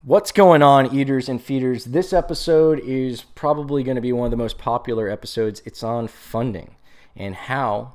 What's going on, eaters and feeders? This episode is probably going to be one of the most popular episodes. It's on funding and how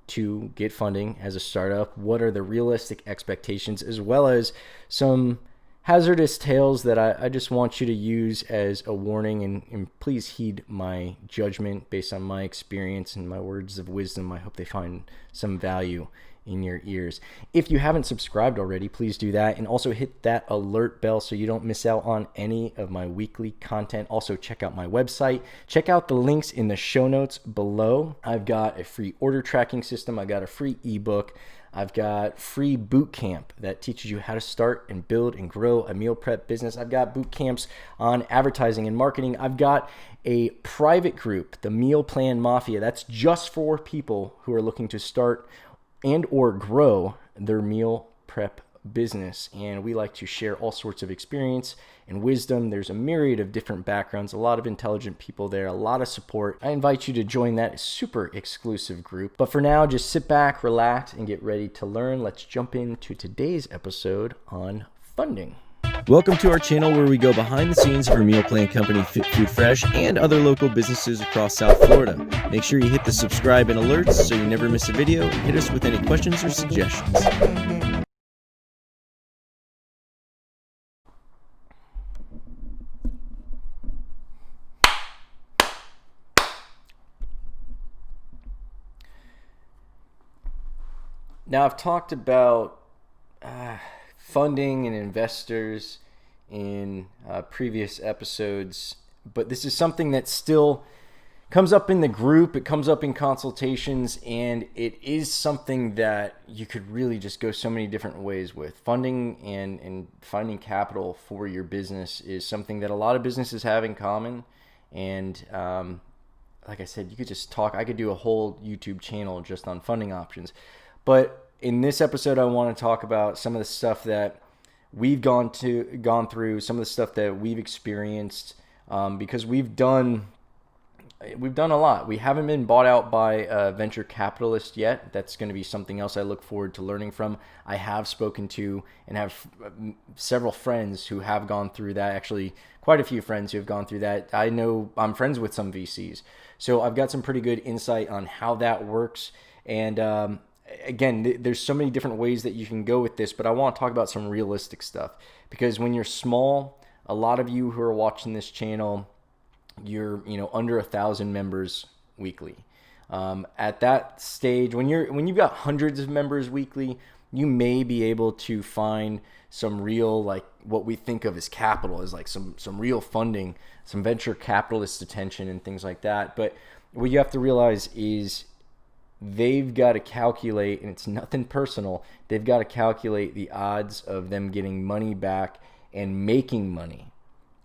to get funding as a startup. What are the realistic expectations, as well as some hazardous tales that I just want you to use as a warning, and please heed my judgment based on my experience and my words of wisdom. I hope they find some value in your ears. If you haven't subscribed already, please do that, and also hit that alert bell so you don't miss out on any of my weekly content. Also, check out my website. Check out the links in the show notes below. I've got a free order tracking system. I got a free ebook. I've got free Bootcamp that teaches you how to start and build and grow a meal prep business. I've got boot camps on advertising and marketing. I've got a private group, the Meal Plan Mafia. That's just for people who are looking to start and or grow their meal prep business. And we like to share all sorts of experience and wisdom. There's a myriad of different backgrounds, a lot of intelligent people there, a lot of support. I invite you to join that super exclusive group. But for now, just sit back, relax, and get ready to learn. Let's jump into today's episode on funding. Welcome to our channel where we go behind the scenes for meal plan company Fit Food Fresh and other local businesses across South Florida. Make sure you hit the subscribe and alerts so you never miss a video, and hit us with any questions or suggestions. Now, I've talked about funding and investors in previous episodes, but this is something that still comes up in the group. It comes up in consultations, and it is something that you could really just go so many different ways with. Funding and finding capital for your business is something that a lot of businesses have in common. And like I said, you could just talk. I could do a whole YouTube channel just on funding options. But in this episode, I want to talk about some of the stuff that we've gone through, some of the stuff that we've experienced, because we've done a lot. We haven't been bought out by a venture capitalist yet. That's going to be something else I look forward to learning from. I have spoken to and have several friends who have gone through that. Actually, quite a few friends who have gone through that. I know I'm friends with some VCs, so I've got some pretty good insight on how that works. And again, there's so many different ways that you can go with this, but I want to talk about some realistic stuff, because when you're small, a lot of you who are watching this channel, you're under 1,000 members weekly. At that stage, when you've got hundreds of members weekly, you may be able to find some real, like what we think of as capital, as like some real funding, some venture capitalist attention and things like that. But what you have to realize is they've got to calculate, and it's nothing personal, they've got to calculate the odds of them getting money back and making money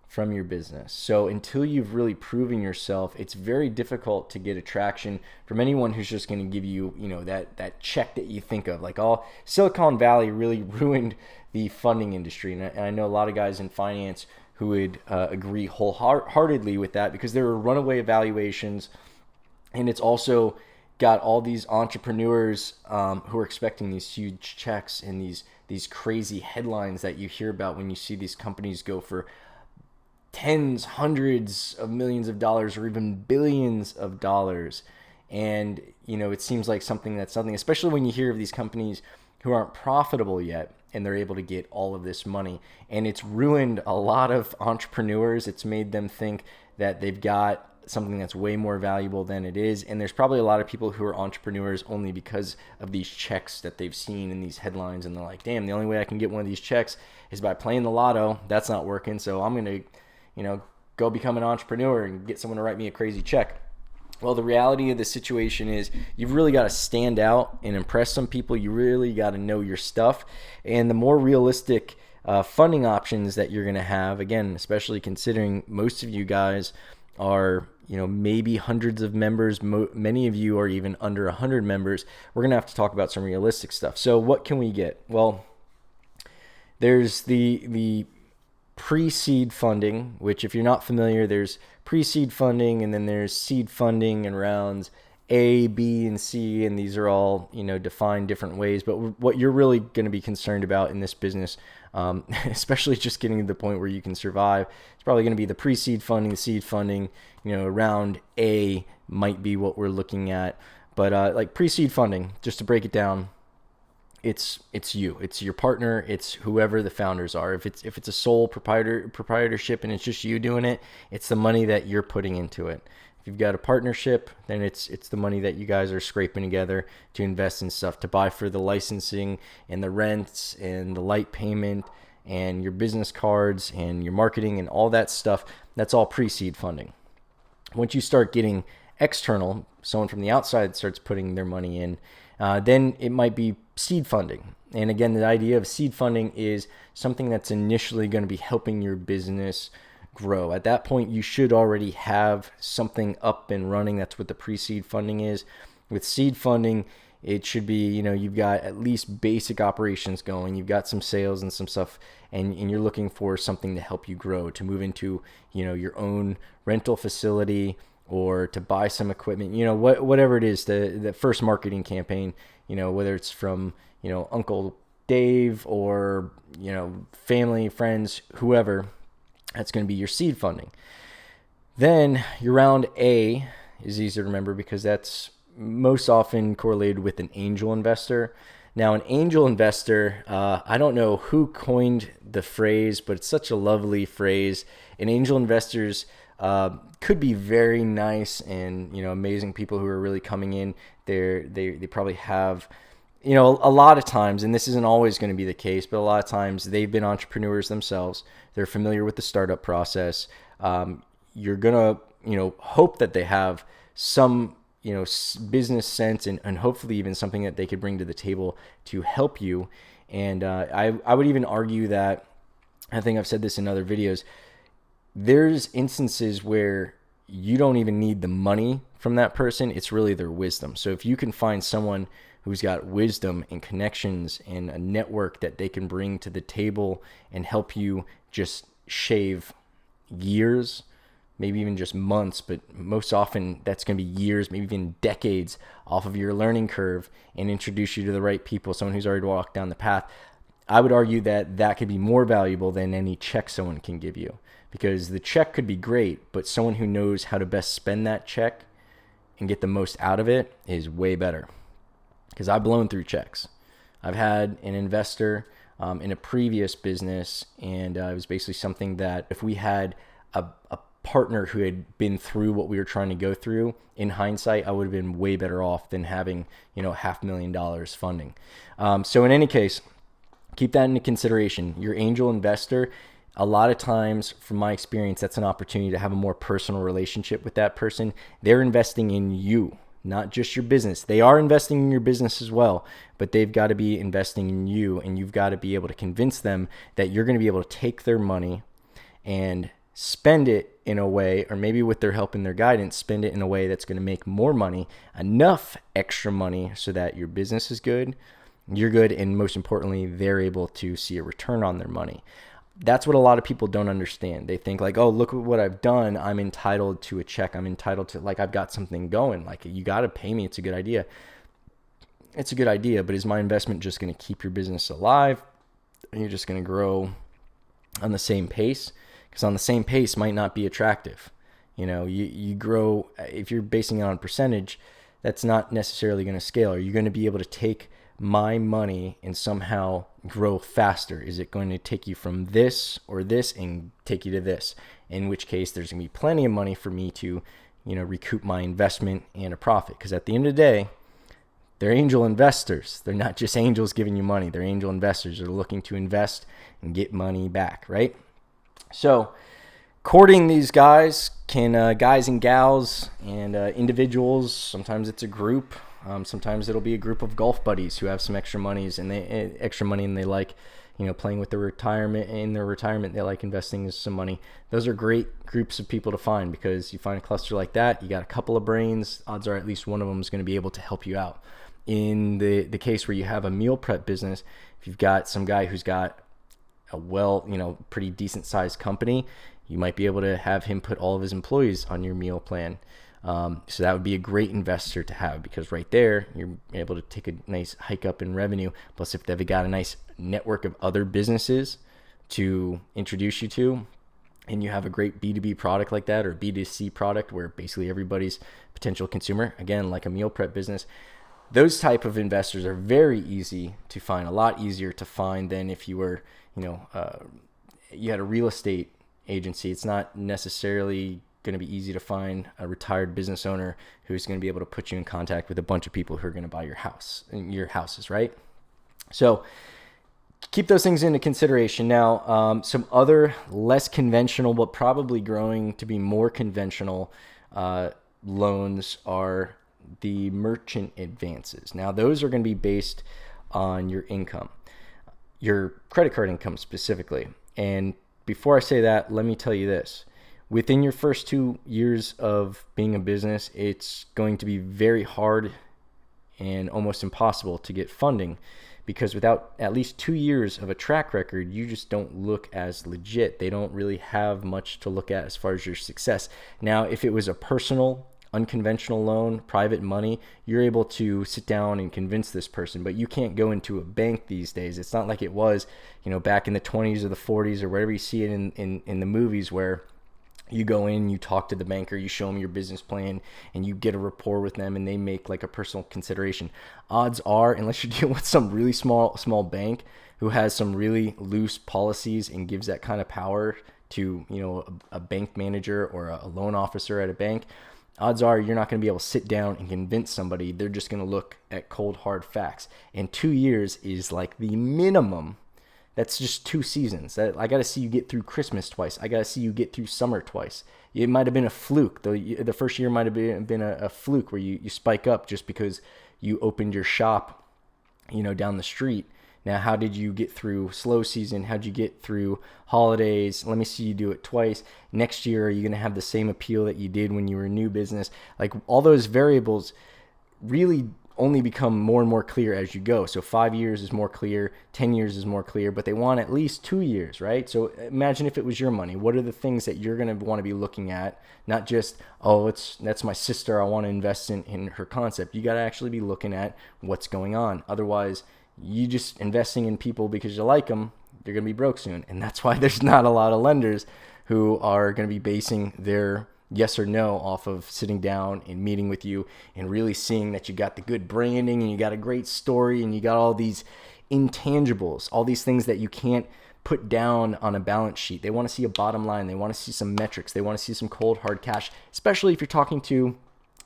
from your business. So until you've really proven yourself, it's very difficult to get attraction from anyone who's just going to give you, that check that you think of. Like, Silicon Valley really ruined the funding industry. And I know a lot of guys in finance who would agree wholeheartedly with that, because there were runaway valuations, and it's also got all these entrepreneurs who are expecting these huge checks and these crazy headlines that you hear about when you see these companies go for tens, hundreds of millions of dollars, or even billions of dollars. And it seems like something, especially when you hear of these companies who aren't profitable yet and they're able to get all of this money. And it's ruined a lot of entrepreneurs. It's made them think that they've got something that's way more valuable than it is. And there's probably a lot of people who are entrepreneurs only because of these checks that they've seen in these headlines, and they're like, damn, the only way I can get one of these checks is by playing the lotto. That's not working, so I'm going to go become an entrepreneur and get someone to write me a crazy check. Well, the reality of the situation is you've really got to stand out and impress some people. You really got to know your stuff. And the more realistic funding options that you're going to have, again, especially considering most of you guys are maybe hundreds of members, many of you are even under 100 members, we're going to have to talk about some realistic stuff. So what can we get? Well, there's the pre-seed funding, which, if you're not familiar, there's pre-seed funding, and then there's seed funding and rounds A, B, and C, and these are all defined different ways. But what you're really going to be concerned about in this business especially just getting to the point where you can survive. It's probably going to be the pre-seed funding, the seed funding, round A might be what we're looking at. But like pre-seed funding, just to break it down, it's your partner, it's whoever the founders are. If it's a sole proprietorship and it's just you doing it, it's the money that you're putting into it. If you've got a partnership, then it's the money that you guys are scraping together to invest in stuff, to buy for the licensing and the rents and the light payment and your business cards and your marketing and all that stuff. That's all pre-seed funding. Once you start getting external, someone from the outside starts putting their money in, then it might be seed funding. And again, the idea of seed funding is something that's initially going to be helping your business grow. At that point, you should already have something up and running. That's what the pre-seed funding is. With seed funding, it should be, you've got at least basic operations going. You've got some sales and some stuff, and you're looking for something to help you grow, to move into, your own rental facility, or to buy some equipment, whatever it is, the first marketing campaign, whether it's from, Uncle Dave or, family, friends, whoever, that's going to be your seed funding. Then your round A is easier to remember because that's most often correlated with an angel investor. Now, an angel investor, I don't know who coined the phrase, but it's such a lovely phrase. An angel investors could be very nice and amazing people who are really coming in. They probably have a lot of times, and this isn't always going to be the case, but a lot of times they've been entrepreneurs themselves. They're familiar with the startup process. You're gonna hope that they have some business sense and hopefully even something that they could bring to the table to help you. And I would even argue that, I think I've said this in other videos, there's instances where you don't even need the money from that person. It's really their wisdom. So if you can find someone who's got wisdom and connections and a network that they can bring to the table and help you just shave years, maybe even just months, but most often that's going to be years, maybe even decades off of your learning curve, and introduce you to the right people, someone who's already walked down the path, I would argue that that could be more valuable than any check someone can give you. Because the check could be great, but someone who knows how to best spend that check and get the most out of it is way better. Because I've blown through checks. I've had an investor in a previous business, and it was basically something that if we had a partner who had been through what we were trying to go through, in hindsight, I would have been way better off than having $500,000 funding. So in any case, keep that into consideration. Your angel investor, a lot of times, from my experience, that's an opportunity to have a more personal relationship with that person. They're investing in you, not just your business. They are investing in your business as well, but they've got to be investing in you, and you've got to be able to convince them that you're going to be able to take their money and spend it in a way, or maybe with their help and their guidance, spend it in a way that's going to make more money, enough extra money so that your business is good, you're good, and most importantly, they're able to see a return on their money. That's what a lot of people don't understand. They think like, oh, look at what I've done. I'm entitled to a check. I'm entitled to, like, I've got something going. Like, you got to pay me. It's a good idea. It's a good idea, but is my investment just going to keep your business alive? Are you just going to grow on the same pace? Because on the same pace might not be attractive. You grow, if you're basing it on percentage, that's not necessarily going to scale. Are you going to be able to take my money and somehow grow faster? Is it going to take you from this or this and take you to this? In which case, there's going to be plenty of money for me to, recoup my investment and a profit. Because at the end of the day, they're angel investors. They're not just angels giving you money. They're angel investors. They're looking to invest and get money back, right? So courting these guys guys and gals and individuals, sometimes it's a group. Sometimes it'll be a group of golf buddies who have some extra money and they like, playing with their retirement. In their retirement, they like investing some money. Those are great groups of people to find, because you find a cluster like that, you got a couple of brains, odds are at least one of them is going to be able to help you out. In the case where you have a meal prep business, if you've got some guy who's got a pretty decent sized company, you might be able to have him put all of his employees on your meal plan. So that would be a great investor to have, because right there, you're able to take a nice hike up in revenue. Plus, if they've got a nice network of other businesses to introduce you to, and you have a great B2B product like that, or B2C product where basically everybody's potential consumer, again, like a meal prep business, those type of investors are very easy to find, a lot easier to find than if you were, you had a real estate agency. It's not necessarily going to be easy to find a retired business owner who's going to be able to put you in contact with a bunch of people who are going to buy your houses, right? So keep those things into consideration. Now, some other less conventional, but probably growing to be more conventional loans are the merchant advances. Now, those are going to be based on your income, your credit card income specifically. And before I say that, let me tell you this. Within your first 2 years of being a business, it's going to be very hard and almost impossible to get funding, because without at least 2 years of a track record, you just don't look as legit. They don't really have much to look at as far as your success. Now, if it was a personal, unconventional loan, private money, you're able to sit down and convince this person, but you can't go into a bank these days. It's not like it was, back in the 20s or the 40s or wherever you see it in the movies, where you go in, you talk to the banker, you show them your business plan, and you get a rapport with them, and they make like a personal consideration. Odds are, unless you're dealing with some really small bank who has some really loose policies and gives that kind of power to, a bank manager or a loan officer at a bank, odds are you're not going to be able to sit down and convince somebody. They're just going to look at cold, hard facts. And 2 years is like the minimum. That's just 2 seasons. I got to see you get through Christmas twice. I got to see you get through summer twice. It might have been a fluke. The first year might have been a fluke where you spike up just because you opened your shop, down the street. Now, how did you get through slow season? How'd you get through holidays? Let me see you do it twice. Next year, are you going to have the same appeal that you did when you were a new business? Like, all those variables really only become more and more clear as you go. So 5 years is more clear, 10 years is more clear, but they want at least 2 years, right? So imagine if it was your money. What are the things that you're going to want to be looking at? Not just, that's my sister, I want to invest in her concept. You got to actually be looking at what's going on. Otherwise, you just investing in people because you like them, you're going to be broke soon. And that's why there's not a lot of lenders who are going to be basing their yes or no off of sitting down and meeting with you and really seeing that you got the good branding and you got a great story and you got all these intangibles, all these things that you can't put down on a balance sheet. They want to see a bottom line. They want to see some metrics. They want to see some cold, hard cash, especially if you're talking to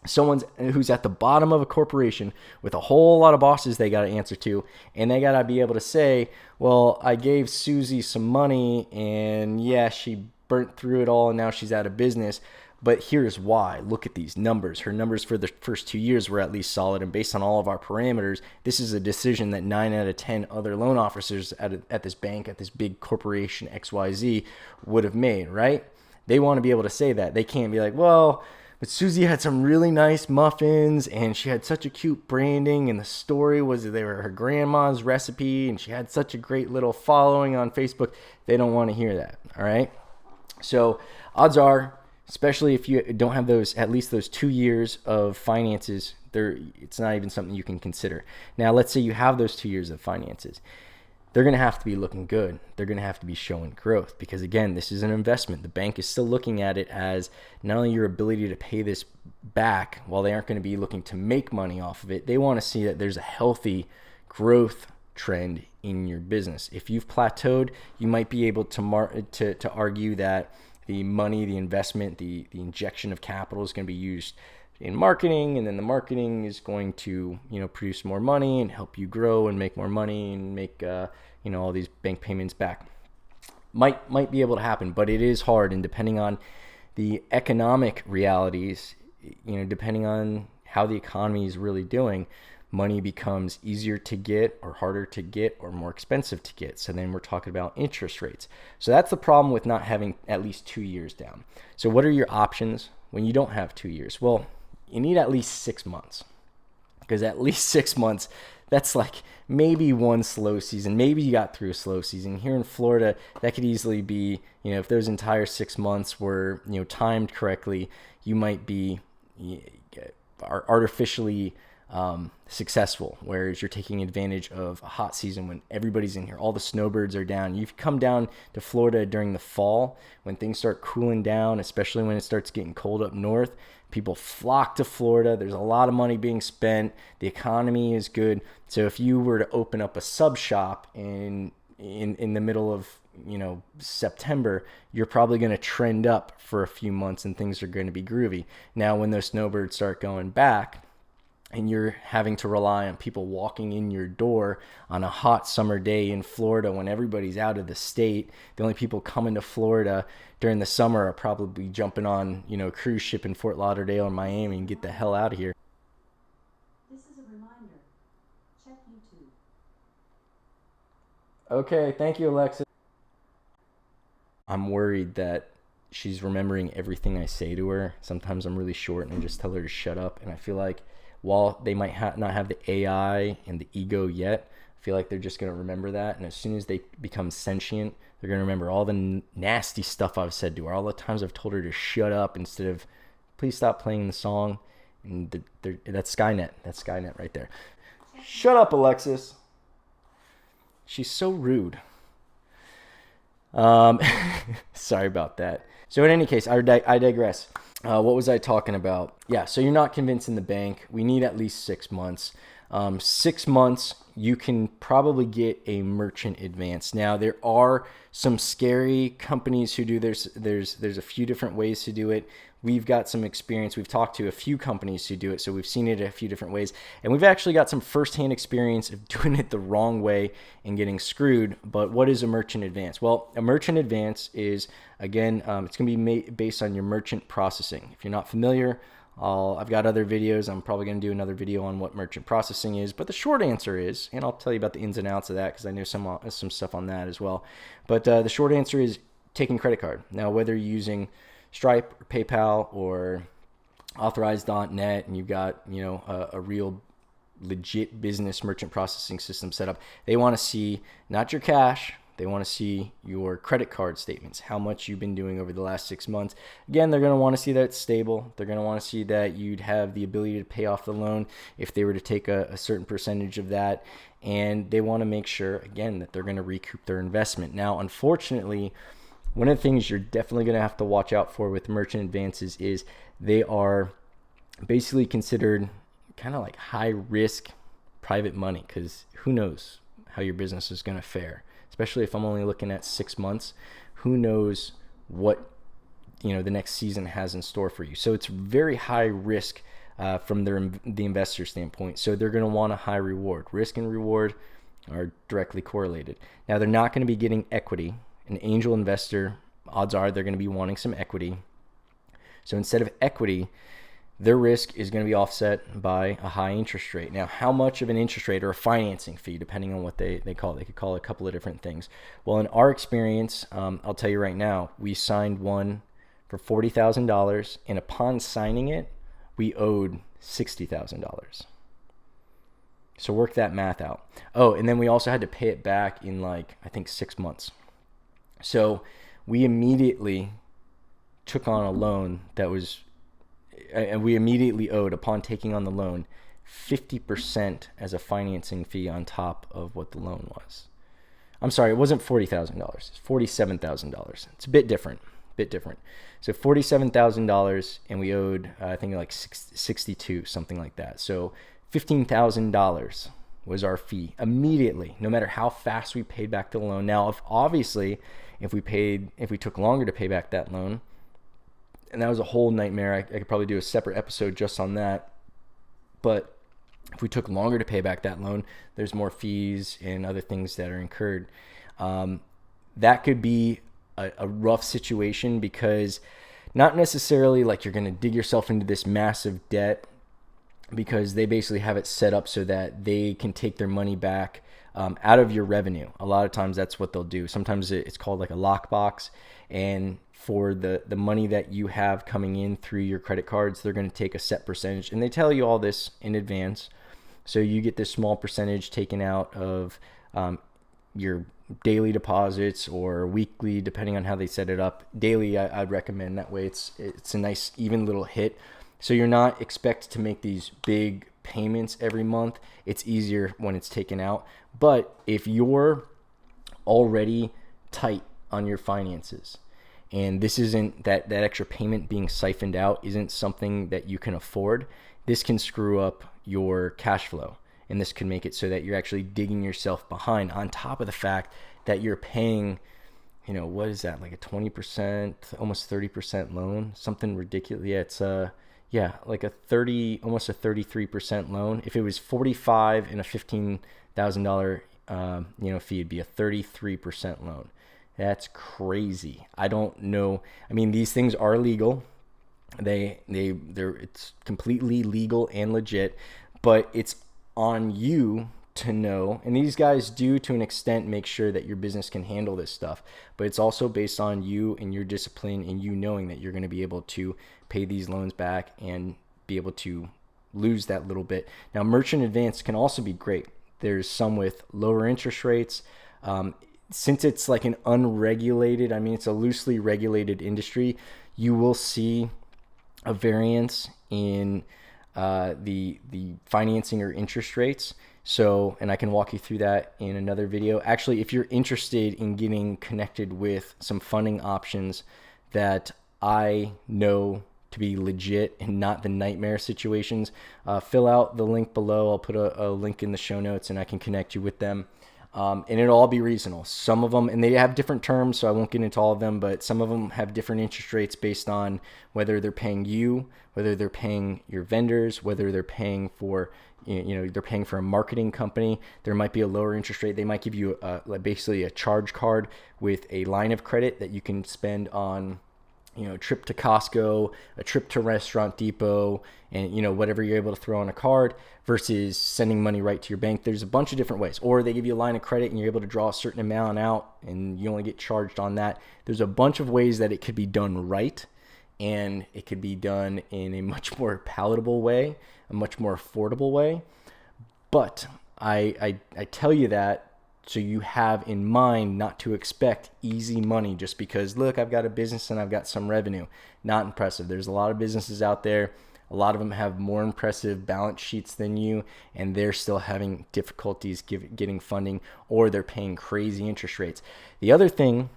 someone who's at the bottom of a corporation with a whole lot of bosses they got to answer to, and they got to be able to say, well, I gave Susie some money and yeah, she burnt through it all and now she's out of business. But here's why. Look at these numbers. Her numbers for the first 2 years were at least solid. And based on all of our parameters, this is a decision that 9 out of 10 other loan officers at this bank, at this big corporation XYZ would have made, right? They want to be able to say that. They can't be like, well, but Susie had some really nice muffins and she had such a cute branding and the story was they were her grandma's recipe and she had such a great little following on Facebook. They don't want to hear that, all right? So odds are, especially if you don't have at least those 2 years of finances, it's not even something you can consider. Now, let's say you have those 2 years of finances. They're going to have to be looking good. They're going to have to be showing growth because, again, this is an investment. The bank is still looking at it as not only your ability to pay this back, while they aren't going to be looking to make money off of it, they want to see that there's a healthy growth trend in your business. If you've plateaued, you might be able to argue that the money, the investment, the injection of capital is going to be used in marketing, and then the marketing is going to produce more money and help you grow and make more money and make all these bank payments back. Might be able to happen, but it is hard, and depending on the economic realities, depending on how the economy is really doing, money becomes easier to get or harder to get or more expensive to get. So then we're talking about interest rates. So that's the problem with not having at least 2 years down. So what are your options when you don't have 2 years? Well, you need at least 6 months, because at least 6 months, that's like maybe one slow season. Maybe you got through a slow season. Here in Florida, that could easily be, if those entire 6 months were, timed correctly, you might be artificially successful, whereas you're taking advantage of a hot season when everybody's in here. All the snowbirds are down. You've come down to Florida during the fall when things start cooling down, especially when it starts getting cold up north. People flock to Florida. There's a lot of money being spent. The economy is good. So if you were to open up a sub shop in the middle of September, you're probably going to trend up for a few months and things are going to be groovy. Now, when those snowbirds start going back, and you're having to rely on people walking in your door on a hot summer day in Florida when everybody's out of the state. The only people coming to Florida during the summer are probably jumping on, a cruise ship in Fort Lauderdale or Miami and get the hell out of here. This is a reminder. Check YouTube. Okay, thank you, Alexa. I'm worried that she's remembering everything I say to her. Sometimes I'm really short and I just tell her to shut up. And I feel like while they might not have the AI and the ego yet, I feel like they're just going to remember that. And as soon as they become sentient, they're going to remember all the nasty stuff I've said to her, all the times I've told her to shut up instead of, please stop playing the song. And that's Skynet. That's Skynet right there. Shut up, Alexis. She's so rude. Sorry about that. So in any case, I digress. What was I talking about? Yeah, so you're not convincing the bank. We need at least 6 months. 6 months, you can probably get a merchant advance. Now, there are some scary companies who do this. There's a few different ways to do it. We've got some experience. We've talked to a few companies who do it, so we've seen it a few different ways. And we've actually got some firsthand experience of doing it the wrong way and getting screwed. But what is a merchant advance? Well, a merchant advance is, again, it's going to be based on your merchant processing. If you're not familiar, I've got other videos. I'm probably going to do another video on what merchant processing is. But the short answer is, and I'll tell you about the ins and outs of that because I know some stuff on that as well. But the short answer is taking credit card. Now, whether you're using Stripe or PayPal or authorized.net and you've got a real legit business merchant processing system set up, they want to see not your cash, they want to see your credit card statements, how much you've been doing over the last 6 months. Again, they're going to want to see that it's stable. They're going to want to see that you'd have the ability to pay off the loan if they were to take a certain percentage of that. And they want to make sure, again, that they're going to recoup their investment. Now, unfortunately, one of the things you're definitely going to have to watch out for with merchant advances is they are basically considered kind of like high risk private money, because who knows how your business is going to fare, especially if I'm only looking at 6 months. Who knows what the next season has in store for you. So it's very high risk from the investor standpoint. So they're going to want a high reward. Risk and reward are directly correlated. Now, they're not going to be getting equity. An angel investor, odds are they're going to be wanting some equity. So instead of equity, their risk is going to be offset by a high interest rate. Now, how much of an interest rate or a financing fee, depending on what they call it, they could call it a couple of different things. Well, in our experience, I'll tell you right now, we signed one for $40,000, and upon signing it, we owed $60,000. So work that math out. Oh, and then we also had to pay it back in I think 6 months. So we immediately took on a loan and we immediately owed, upon taking on the loan, 50% as a financing fee on top of what the loan was. I'm sorry, it wasn't $40,000. It's $47,000. It's a bit different. So $47,000, and we owed, I think 62, something like that. So $15,000 was our fee immediately, no matter how fast we paid back the loan. Now, if we took longer to pay back that loan, and that was a whole nightmare. I could probably do a separate episode just on that. But if we took longer to pay back that loan, there's more fees and other things that are incurred. That could be a rough situation, because not necessarily like you're going to dig yourself into this massive debt, because they basically have it set up so that they can take their money back out of your revenue. A lot of times that's what they'll do. Sometimes it's called like a lockbox, and for the money that you have coming in through your credit cards, they're going to take a set percentage, and they tell you all this in advance. So you get this small percentage taken out of your daily deposits or weekly, depending on how they set it up. Daily, I'd recommend. That way it's a nice even little hit. So you're not expected to make these big payments every month, it's easier when it's taken out. But if you're already tight on your finances, and this isn't that extra payment being siphoned out isn't something that you can afford, this can screw up your cash flow. And this can make it so that you're actually digging yourself behind, on top of the fact that you're paying, what is that, like a 20%, almost 30% loan, something ridiculous. Yeah, it's like almost a 33% loan. If it was 45 and a $15,000 fee, it'd be a 33% loan. That's crazy. I don't know. I mean, these things are legal. It's completely legal and legit, but it's on you to know, and these guys do to an extent make sure that your business can handle this stuff, but it's also based on you and your discipline and you knowing that you're going to be able to pay these loans back and be able to lose that little bit. Now, merchant advance can also be great. There's some with lower interest rates. Since it's like an unregulated, it's a loosely regulated industry, you will see a variance in the financing or interest rates. So, and I can walk you through that in another video. Actually, if you're interested in getting connected with some funding options that I know to be legit and not the nightmare situations, fill out the link below. I'll put a link in the show notes and I can connect you with them. And it'll all be reasonable. Some of them, and they have different terms, so I won't get into all of them, but some of them have different interest rates based on whether they're paying you, whether they're paying your vendors, whether they're paying for, they're paying for a marketing company. There might be a lower interest rate. They might give you basically a charge card with a line of credit that you can spend on, a trip to Costco, a trip to Restaurant Depot, and whatever you're able to throw on a card versus sending money right to your bank. There's a bunch of different ways. Or they give you a line of credit and you're able to draw a certain amount out and you only get charged on that. There's a bunch of ways that it could be done right, and it could be done in a much more palatable way, a much more affordable way. But I tell you that so you have in mind not to expect easy money just because, look, I've got a business and I've got some revenue. Not impressive. There's a lot of businesses out there. A lot of them have more impressive balance sheets than you, and they're still having difficulties getting funding, or they're paying crazy interest rates. The other thing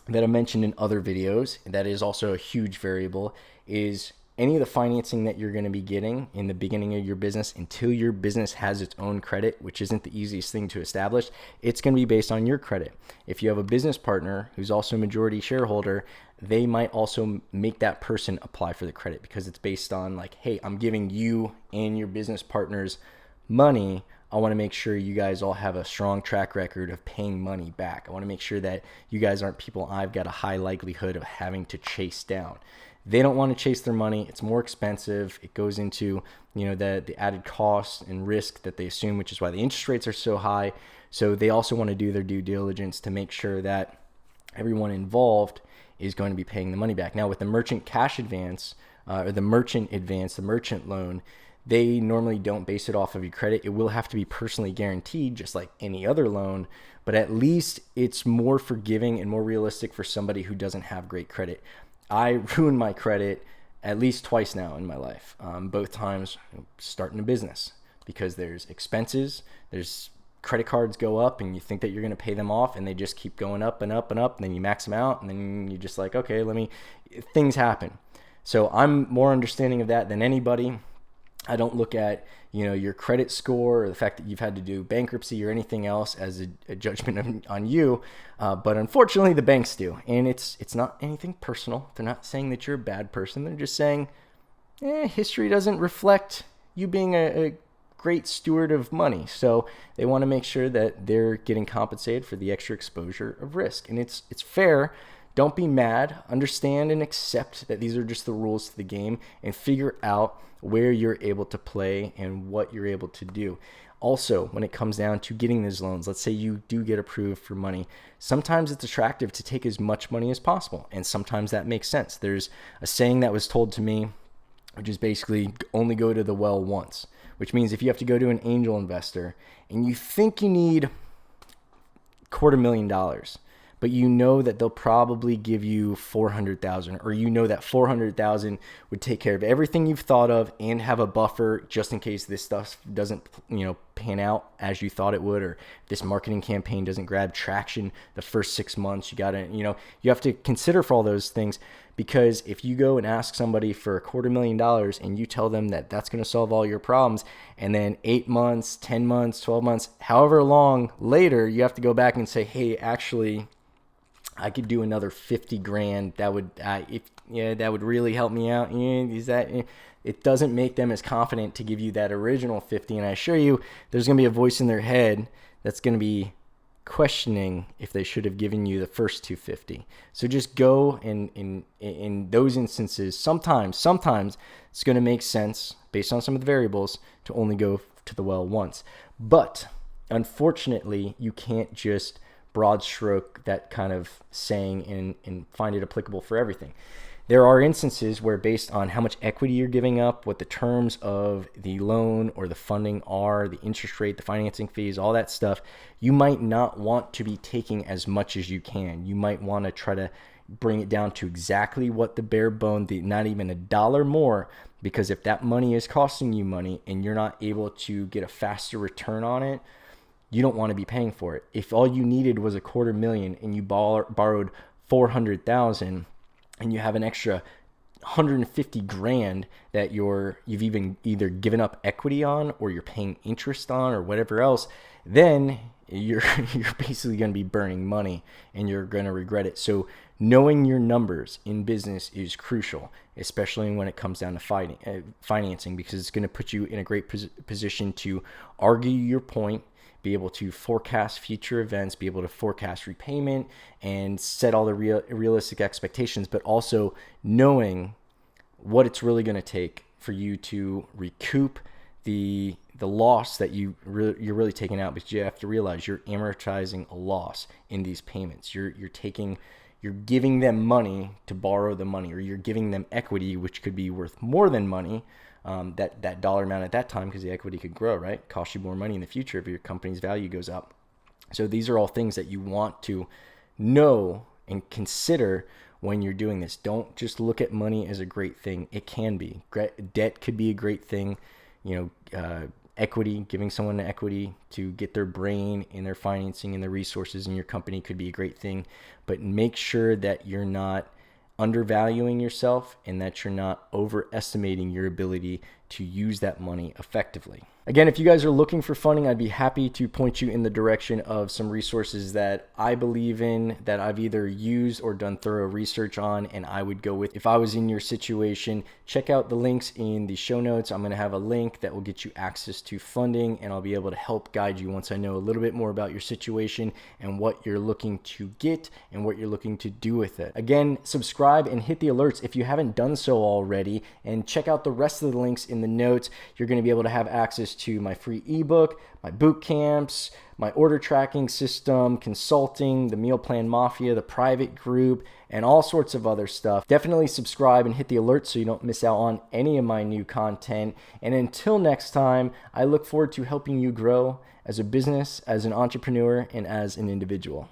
that I mentioned in other videos that is also a huge variable is any of the financing that you're going to be getting in the beginning of your business until your business has its own credit, which isn't the easiest thing to establish. It's going to be based on your credit. If you have a business partner who's also a majority shareholder, they might also make that person apply for the credit because it's based on like, hey, I'm giving you and your business partners money. I want to make sure you guys all have a strong track record of paying money back. I want to make sure that you guys aren't people I've got a high likelihood of having to chase down. They don't want to chase their money. It's more expensive. It goes into, the added cost and risk that they assume, which is why the interest rates are so high. So they also want to do their due diligence to make sure that everyone involved is going to be paying the money back. Now with the merchant cash advance, or the merchant advance, the merchant loan, they normally don't base it off of your credit. It will have to be personally guaranteed, just like any other loan, but at least it's more forgiving and more realistic for somebody who doesn't have great credit. I ruined my credit at least twice now in my life. Both times starting a business because there's expenses, there's credit cards go up and you think that you're going to pay them off and they just keep going up and up and up, and then you max them out and then you're just like, okay, things happen. So I'm more understanding of that than anybody. I don't look at, your credit score or the fact that you've had to do bankruptcy or anything else as a judgment on you. But unfortunately the banks do. And it's not anything personal. They're not saying that you're a bad person. They're just saying, history doesn't reflect you being a great steward of money. So they want to make sure that they're getting compensated for the extra exposure of risk. And it's fair. Don't be mad. Understand and accept that these are just the rules to the game, and figure out where you're able to play and what you're able to do. Also, when it comes down to getting these loans, let's say you do get approved for money, sometimes it's attractive to take as much money as possible, and sometimes that makes sense. There's a saying that was told to me, which is basically only go to the well once, which means if you have to go to an angel investor and you think you need $250,000, but you know that they'll probably give you $400,000, or you know that $400,000 would take care of everything you've thought of and have a buffer just in case this stuff doesn't, pan out as you thought it would, or this marketing campaign doesn't grab traction the first 6 months. You have to consider for all those things, because if you go and ask somebody for $250,000 and you tell them that that's going to solve all your problems, and then 8 months, 10 months, 12 months, however long later, you have to go back and say, hey, actually, I could do another 50 grand. That would, that would really help me out. It doesn't make them as confident to give you that original 50. And I assure you, there's going to be a voice in their head that's going to be questioning if they should have given you the first 250. So just go, and in those instances, sometimes it's going to make sense based on some of the variables to only go to the well once. But unfortunately, you can't just broad stroke that kind of saying and find it applicable for everything. There are instances where, based on how much equity you're giving up, what the terms of the loan or the funding are, the interest rate, the financing fees, all that stuff, you might not want to be taking as much as you can. You might want to try to bring it down to exactly what the bare bone, not even a dollar more, because if that money is costing you money and you're not able to get a faster return on it, you don't want to be paying for it. If all you needed was $250,000 and you borrowed $400,000, and you have an extra $150,000 that you've even either given up equity on, or you're paying interest on, or whatever else, then you're basically going to be burning money and you're going to regret it. So knowing your numbers in business is crucial, especially when it comes down to financing, because it's going to put you in a great position to argue your point, be able to forecast future events, be able to forecast repayment, and set all the realistic expectations, but also knowing what it's really going to take for you to recoup the loss that you're really taking out. Because you have to realize you're amortizing a loss in these payments. You're giving them money to borrow the money, or you're giving them equity, which could be worth more than money. That dollar amount at that time, because the equity could grow, right? Cost you more money in the future if your company's value goes up. So these are all things that you want to know and consider when you're doing this. Don't just look at money as a great thing. It can be. Debt could be a great thing. Equity, giving someone equity to get their brain in their financing and their resources in your company could be a great thing. But make sure that you're not undervaluing yourself and that you're not overestimating your ability to use that money effectively. Again, if you guys are looking for funding, I'd be happy to point you in the direction of some resources that I believe in, that I've either used or done thorough research on, and I would go with if I was in your situation. Check out the links in the show notes. I'm going to have a link that will get you access to funding, and I'll be able to help guide you once I know a little bit more about your situation and what you're looking to get and what you're looking to do with it. Again, subscribe and hit the alerts if you haven't done so already, and check out the rest of the links in the notes. You're going to be able to have access to my free ebook, my boot camps, my order tracking system, consulting, the meal plan mafia, the private group, and all sorts of other stuff. Definitely subscribe and hit the alert so you don't miss out on any of my new content. And until next time, I look forward to helping you grow as a business, as an entrepreneur, and as an individual.